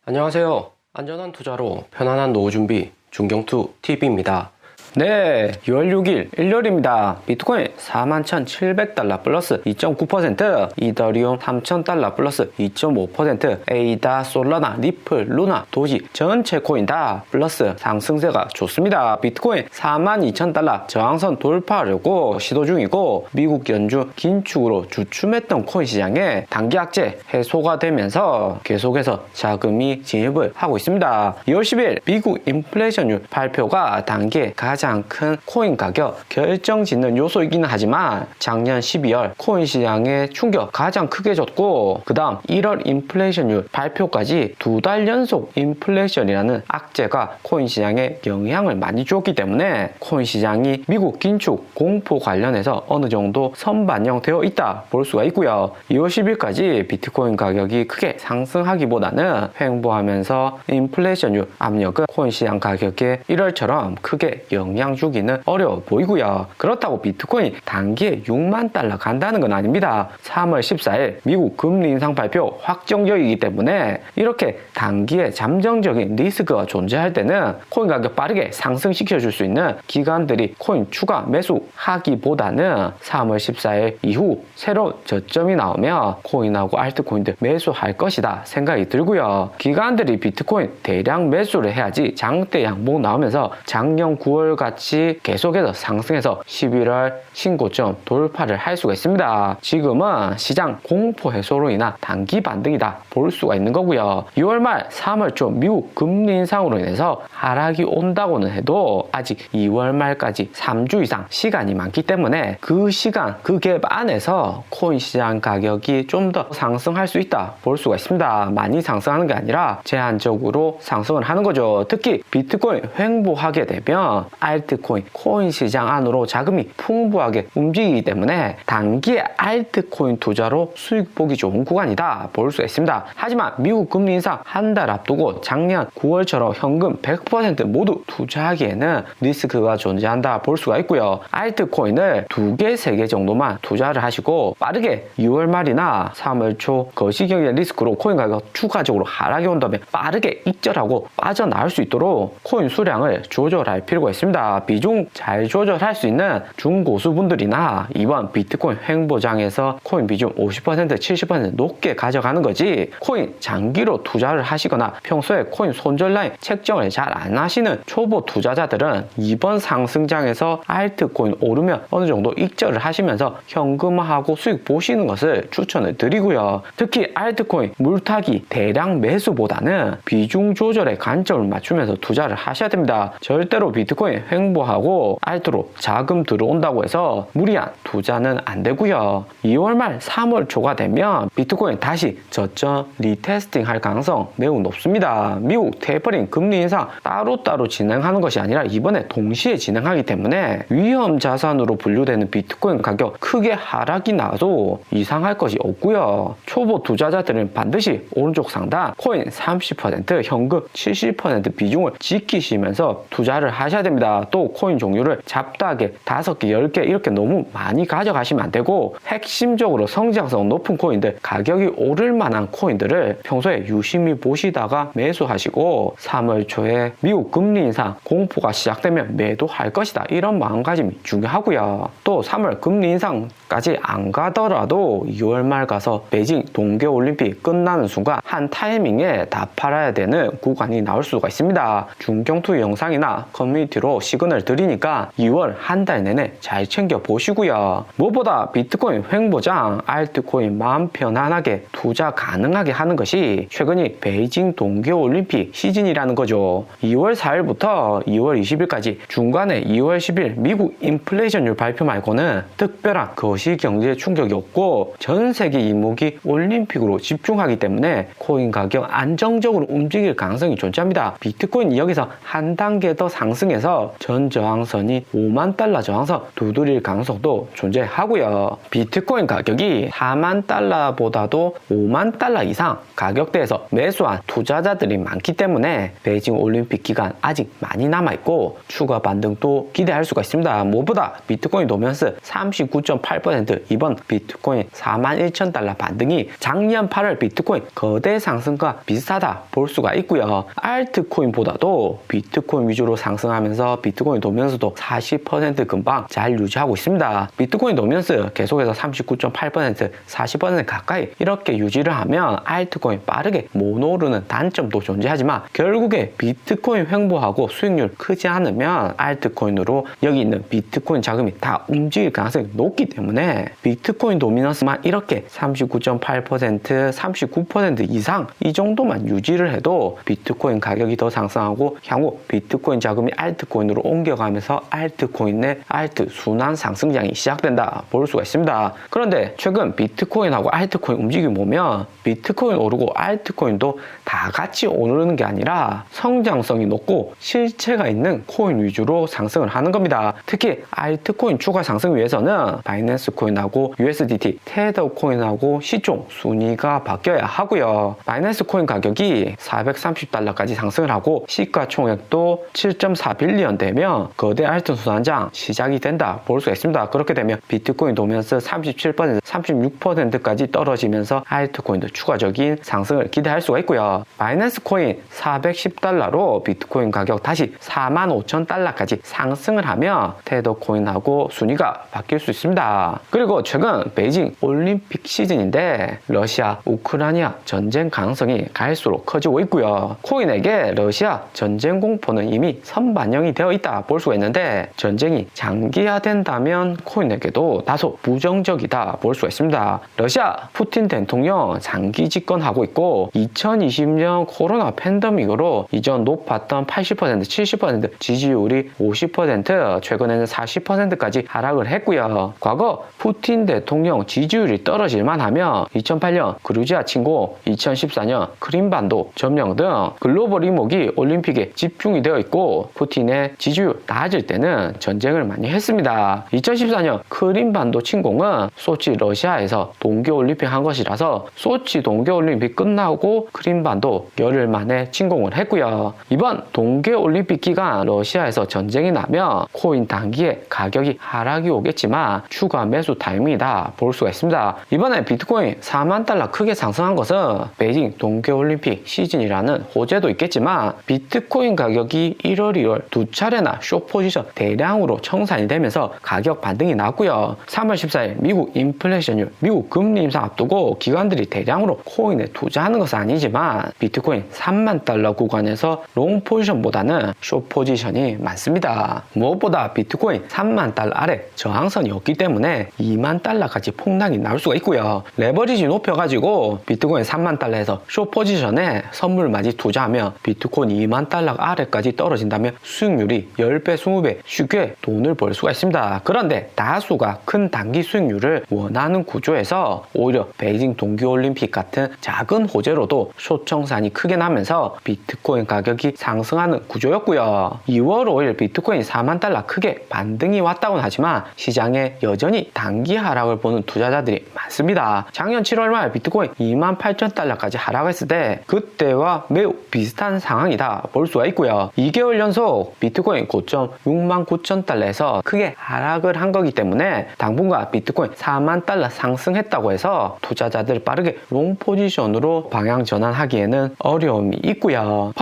안녕하세요. 안전한 투자로 편안한 노후 준비 중경투 TV입니다. 네, 6월 6일 일요일입니다. 비트코인 41,700달러 플러스 2.9%, 이더리움 3,000달러 플러스 2.5%, 에이다, 솔라나, 리플, 루나, 도지 전체 코인 다 플러스 상승세가 좋습니다. 비트코인 42,000달러 저항선 돌파하려고 시도 중이고, 미국 연준 긴축으로 주춤했던 코인 시장에 단기 악재 해소가 되면서 계속해서 자금이 진입을 하고 있습니다. 2월 10일 미국 인플레이션율 발표가 단기에 가장 큰 코인 가격 결정짓는 요소이기는 하지만 작년 12월 코인 시장의 충격 가장 크게 줬고, 그 다음 1월 인플레이션율 발표까지 2달 연속 인플레이션이라는 악재가 코인 시장에 영향을 많이 줬기 때문에 코인 시장이 미국 긴축 공포 관련해서 어느 정도 선반영되어 있다 볼 수가 있고요. 2월 10일까지 비트코인 가격이 크게 상승하기보다는 횡보하면서 인플레이션율 압력은 코인 시장 가격에 1월처럼 크게 영향 주기는 어려워 보이고요. 그렇다고 비트코인이 단기에 6만 달러 간다는 건 아닙니다. 3월 14일 미국 금리 인상 발표 확정적이기 때문에 이렇게 단기에 잠정적인 리스크가 존재할 때는 코인 가격 빠르게 상승시켜 줄 수 있는 기관들이 코인 추가 매수하기보다는 3월 14일 이후 새로운 저점이 나오면 코인하고 알트코인들 매수할 것이다 생각이 들고요. 기관들이 비트코인 대량 매수를 해야지 장대 양봉 나오면서 작년 9월 같이 계속해서 상승해서 11월 신고점 돌파를 할 수가 있습니다. 지금은 시장 공포 해소로 인한 단기 반등이다 볼 수가 있는 거고요. 2월 말 3월 초 미국 금리 인상으로 인해서 하락이 온다고는 해도 아직 2월 말까지 3주 이상 시간이 많기 때문에 그 시간 그 갭 안에서 코인 시장 가격이 좀 더 상승할 수 있다 볼 수가 있습니다. 많이 상승하는 게 아니라 제한적으로 상승을 하는 거죠. 특히 비트코인 횡보하게 되면 알트코인, 코인 시장 안으로 자금이 풍부하게 움직이기 때문에 단기에 알트코인 투자로 수익 보기 좋은 구간이다 볼 수 있습니다. 하지만 미국 금리 인상 한 달 앞두고 작년 9월처럼 현금 100% 모두 투자하기에는 리스크가 존재한다 볼 수가 있고요. 알트코인을 2개, 3개 정도만 투자를 하시고 빠르게 2월 말이나 3월 초 거시경의 리스크로 코인 가격 추가적으로 하락이 온다면 빠르게 익절하고 빠져나올 수 있도록 코인 수량을 조절할 필요가 있습니다. 비중 잘 조절할 수 있는 중고수분들이나 이번 비트코인 횡보장에서 코인 비중 50%, 70% 높게 가져가는 거지, 코인 장기로 투자를 하시거나 평소에 코인 손절 라인 책정을 잘 안 하시는 초보 투자자들은 이번 상승장에서 알트코인 오르면 어느 정도 익절을 하시면서 현금화하고 수익 보시는 것을 추천을 드리고요. 특히 알트코인 물타기 대량 매수보다는 비중 조절에 관점을 맞추면서 투자를 하셔야 됩니다. 절대로 비트코인 횡보하고 알트로 자금 들어온다고 해서 무리한 투자는 안 되고요. 2월 말 3월 초가 되면 비트코인 다시 저점 리테스팅 할 가능성 매우 높습니다. 미국 테이퍼링 금리 인상 따로따로 진행하는 것이 아니라 이번에 동시에 진행하기 때문에 위험 자산으로 분류되는 비트코인 가격 크게 하락이 나도 이상할 것이 없고요. 초보 투자자들은 반드시 오른쪽 상단 코인 30%, 현금 70% 비중을 지키시면서 투자를 하셔야 됩니다. 또 코인 종류를 잡다하게 5개, 10개 이렇게 너무 많이 가져가시면 안 되고, 핵심적으로 성장성 높은 코인들, 가격이 오를 만한 코인들을 평소에 유심히 보시다가 매수하시고 3월 초에 미국 금리 인상 공포가 시작되면 매도할 것이다 이런 마음가짐이 중요하고요. 또 3월 금리 인상까지 안 가더라도 2월 말 가서 베이징 동계올림픽 끝나는 순간 한 타이밍에 다 팔아야 되는 구간이 나올 수가 있습니다. 중경투 영상이나 커뮤니티로 시그널 드리니까 2월 한 달 내내 잘 챙겨 보시고요. 무엇보다 비트코인 횡보장 알트코인 마음 편안하게 투자 가능하게 하는 것이 최근이 베이징 동계올림픽 시즌이라는 거죠. 2월 4일부터 2월 20일까지 중간에 2월 10일 미국 인플레이션율 발표 말고는 특별한 거시경제 충격이 없고 전 세계 이목이 올림픽으로 집중하기 때문에 코인 가격 안정적으로 움직일 가능성이 존재합니다. 비트코인이 여기서 한 단계 더 상승해서 전 저항선이 5만 달러 저항선 두드릴 가능성도 존재하고요. 비트코인 가격이 4만 달러보다도 5만 달러 이상 가격대에서 매수한 투자자들이 많기 때문에 베이징 올림픽 기간 아직 많이 남아있고 추가 반등도 기대할 수가 있습니다. 무엇보다 비트코인 도면스 39.8% 이번 비트코인 41,000달러 반등이 작년 8월 비트코인 거대 상승과 비슷하다 볼 수가 있고요. 알트코인보다도 비트코인 위주로 상승하면서 비트코인 도면스도 40% 근방 잘 유지하고 있습니다. 비트코인 도면스 계속해서 39.8% 40% 가까이 이렇게 유지를 하면 알트코인 빠르게 못 오르는 단점도 존재하지만 결국에 비트코인 횡보하고 수익률 크지 않으면 알트코인으로 여기 있는 비트코인 자금이 다 움직일 가능성이 높기 때문에 비트코인 도미넌스만 이렇게 39.8% 39% 이상 이 정도만 유지를 해도 비트코인 가격이 더 상승하고 향후 비트코인 자금이 알트코인으로 옮겨가면서 알트코인 내 알트 순환 상승장이 시작된다 볼 수가 있습니다. 그런데 최근 비트코인하고 알트코인 움직임이 보면 비트코인 오르고 알트코인도 다 같이 오르는 게 아니라 성장성이 높고 실체가 있는 코인 위주로 상승을 하는 겁니다. 특히 알트코인 추가 상승 위해서는 바이낸스 코인하고 USDT, 테더 코인하고 시총 순위가 바뀌어야 하고요. 바이낸스 코인 가격이 430달러까지 상승을 하고 시가총액도 7.4빌리언 되면 거대 알트 순환장 시작이 된다 볼 수가 있습니다. 그렇게 되면 비트코인 도면서 37%, 36%까지 떨어지면서 알트코인도 추가적인 상승을 기대할 수가 있고요. 바이낸스 코인 410달러로 비트코인 가격 다시 45,000달러까지 상승을 하면 테더 코인하고 순위가 바뀔 수 있습니다. 그리고 최근 베이징 올림픽 시즌인데 러시아, 우크라이나 전쟁 가능성이 갈수록 커지고 있고요. 코인에게 러시아 전쟁 공포는 이미 선반영이 되어 있다 볼 수가 있는데 전쟁이 장기화된다면 코인에게도 다소 부정적이다 볼 수가 있습니다. 러시아 푸틴 대통령 장기 집권하고 있고 2020년 코로나 팬데믹으로 이전 높았던 80%, 70% 지지율이 50% 최근에는 40%까지 하락을 했고요. 과거 푸틴 대통령 지지율이 떨어질만 하면 2008년 그루지아 침공, 2014년 크림반도 점령 등 글로벌 이목이 올림픽에 집중이 되어 있고 푸틴의 지지율 낮을 때는 전쟁을 많이 했습니다. 2014년 크림반도 침공은 소치 러시아에서 동계올림픽 한 것이라서 소치 동계올림픽 끝나고 크림반도 열흘 만에 침공을 했고요. 이번 동계올림픽 기간 러시아에서 전쟁이 나면 코인 단기에 가격이 하락이 오겠지만 추가 매수 타이밍이다 볼 수가 있습니다. 이번에 비트코인 4만 달러 크게 상승한 것은 베이징 동계올림픽 시즌이라는 호재도 있겠지만 비트코인 가격이 1월, 2월 두 차례나 숏 포지션 대량으로 청산이 되면서 가격 반등이 났고요. 3월 14일 미국 인플레이션율, 미국 금리 인상 앞두고 기관들이 대량으로 코인에 투자하는 것은 아니지만 비트코인 3만 달러 구간에서 롱 포지션보다는 숏 포지션이 많습니다. 무엇보다 비트코인 3만 달러 아래 저항선이 없기 때문에 2만 달러까지 폭락이 나올 수가 있고요. 레버리지 높여가지고 비트코인 3만 달러에서 숏 포지션에 선물 맞이 투자하면 비트코인 2만 달러 아래까지 떨어진다면 수익률이 10배, 20배 쉽게 돈을 벌 수가 있습니다. 그런데 다수가 큰 단기 수익률을 원하는 구조에서 오히려 베이징 동계올림픽 같은 작은 호재로도 숏 청산이 크게 나면서 비트코인 가격이 상승하는 구조였고요. 2월 5일 비트코인 4만 달러 크게 반등이 왔다고는 하지만 시장에 여전히 단기 하락을 보는 투자자들이 많습니다. 작년 7월 말 비트코인 28,000달러까지 하락했을 때 그때와 매우 비슷한 상황이다 볼 수가 있고요. 2개월 연속 비트코인 고점 69,000달러에서 크게 하락을 한 거기 때문에 당분간 비트코인 4만 달러 상승했다고 해서 투자자들 빠르게 롱 포지션으로 방향 전환하기에는 어려움이 있고요.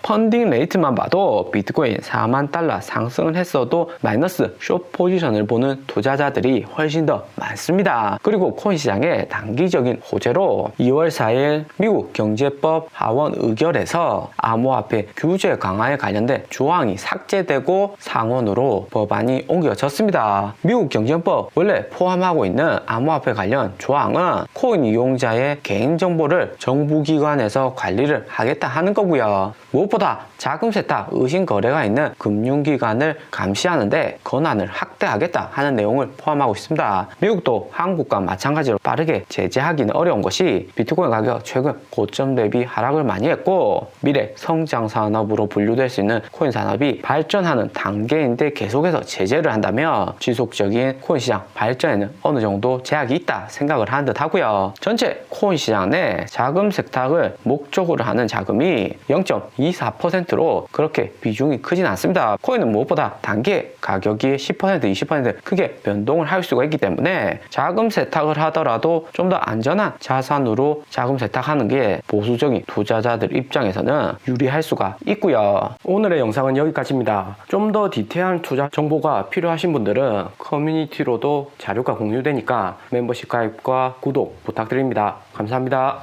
펀딩 레이트만 봐도 비트코인 4만 달러 상승을 했어도 마이너스 숏 포지션을 보는 투자자들이 훨씬 더 많습니다. 그리고 코인 시장의 단기적인 호재로 2월 4일 미국 경제법 하원 의결에서 암호화폐 규제 강화에 관련된 조항이 삭제되고 상원으로 법안이 옮겨졌습니다. 미국 경제법 원래 포함하고 있는 암호화폐 관련 조항은 코인 이용자의 개인정보를 정부기관에서 관리를 하겠다 하는 거고요. 무엇보다 자금 세탁, 의심 거래가 있는 금융기관을 감시하는데 권한을 확대하겠다 하는 내용을 포함하고 있습니다. 미국도 한국과 마찬가지로 빠르게 제재하기는 어려운 것이 비트코인 가격 최근 고점 대비 하락을 많이 했고 미래 성장 산업으로 분류될 수 있는 코인 산업이 발전하는 단계인데 계속해서 제재를 한다면 지속적인 코인 시장 발전에는 어느 정도 제약이 있다 생각을 하는 듯 하고요. 전체 코인 시장 내 자금 세탁을 목적으로 하는 자금이 0.24%로 그렇게 비중이 크진 않습니다. 코인은 무엇보다 단계 가격이 10% 20% 크게 변동을 할 수가 있기 때문에 자금 세탁을 하더라도 좀 더 안전한 자산으로 자금 세탁하는 게 보수적인 투자자들 입장에서는 유리할 수가 있고요. 오늘의 영상은 여기까지입니다. 좀 더 디테일한 투자 정보가 필요하신 분들은 커뮤니티로도 자료가 공유되니까 멤버십 가입과 구독 부탁드립니다. 감사합니다.